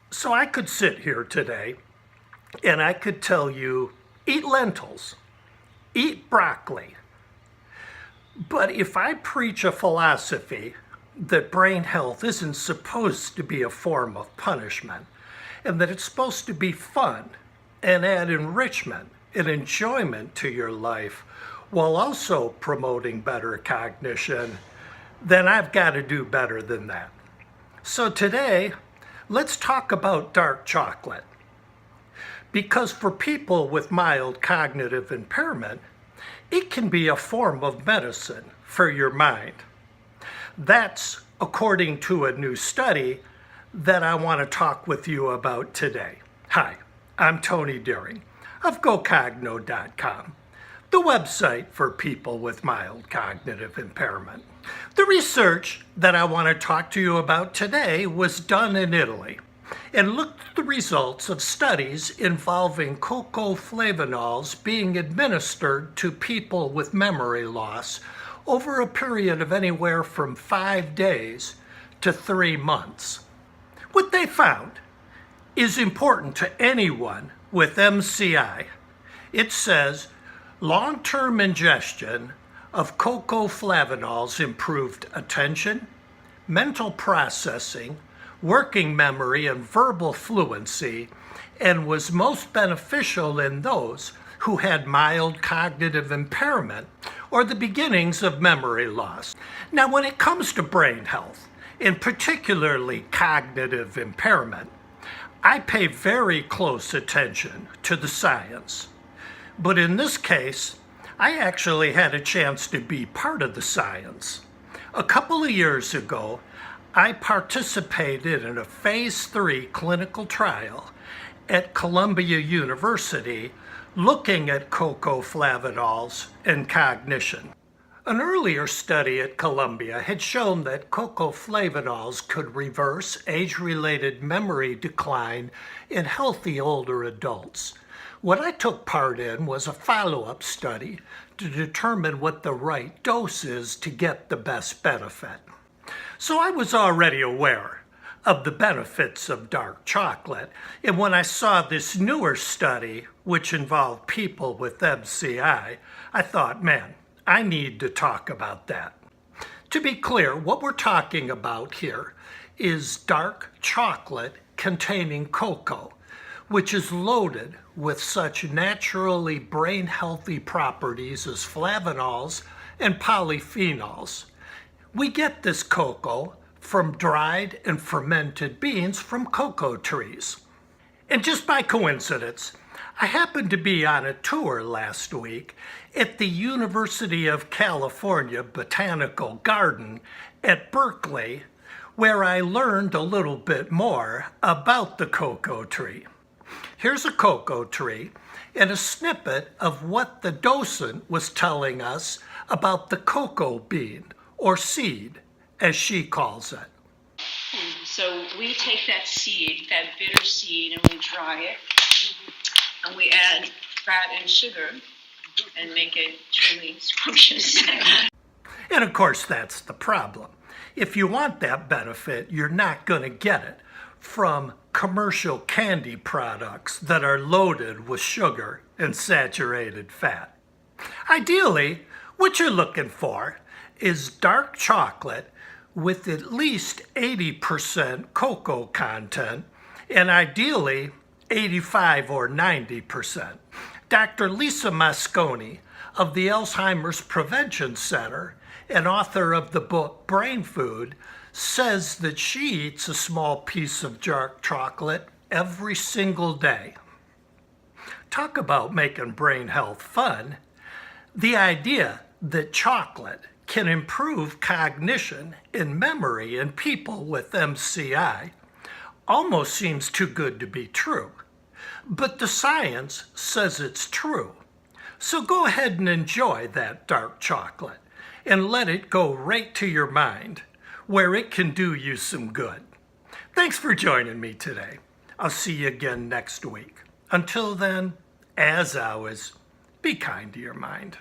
So I could sit here today and I could tell you, eat lentils, eat broccoli. But if I preach a philosophy that brain health isn't supposed to be a form of punishment, and that it's supposed to be fun and add enrichment and enjoyment to your life while also promoting better cognition, then I've got to do better than that. So today, let's talk about dark chocolate. Because for people with mild cognitive impairment, it can be a form of medicine for your mind. That's according to a new study that I want to talk with you about today. Hi, I'm Tony Deering of GoCogno.com, the website for people with mild cognitive impairment. The research that I want to talk to you about today was done in Italy and looked at the results of studies involving cocoa-flavonols being administered to people with memory loss over a period of anywhere from 5 days to 3 months. What they found is important to anyone with MCI. It says long-term ingestion of cocoa-flavonols improved attention, mental processing, working memory, and verbal fluency, and was most beneficial in those who had mild cognitive impairment or the beginnings of memory loss. Now, when it comes to brain health, and particularly cognitive impairment, I pay very close attention to the science. But in this case, I actually had a chance to be part of the science. A couple of years ago, I participated in a phase 3 clinical trial at Columbia University looking at cocoa-flavonols and cognition. An earlier study at Columbia had shown that cocoa-flavonols could reverse age-related memory decline in healthy older adults. What I took part in was a follow-up study to determine what the right dose is to get the best benefit. So I was already aware of the benefits of dark chocolate, and when I saw this newer study, which involved people with MCI, I thought, man, I need to talk about that. To be clear, what we're talking about here is dark chocolate containing cocoa, which is loaded with such naturally brain-healthy properties as flavonols and polyphenols. We get this cocoa from dried and fermented beans from cocoa trees. And just by coincidence, I happened to be on a tour last week at the University of California Botanical Garden at Berkeley, where I learned a little bit more about the cocoa tree. Here's a cocoa tree and a snippet of what the docent was telling us about the cocoa bean, or seed, as she calls it. So we take that seed, that bitter seed, and we dry it, and we add fat and sugar and make it truly scrumptious. And of course, that's the problem. If you want that benefit, you're not going to get it from commercial candy products that are loaded with sugar and saturated fat. Ideally, what you're looking for is dark chocolate with at least 80% cocoa content, and ideally 85 or 90%. Dr. Lisa Mosconi of the Alzheimer's Prevention Center and author of the book Brain Food says that she eats a small piece of dark chocolate every single day. Talk about making brain health fun. The idea that chocolate can improve cognition and memory in people with MCI almost seems too good to be true. But the science says it's true. So go ahead and enjoy that dark chocolate and let it go right to your mind, where it can do you some good. Thanks for joining me today. I'll see you again next week. Until then, as always, be kind to your mind.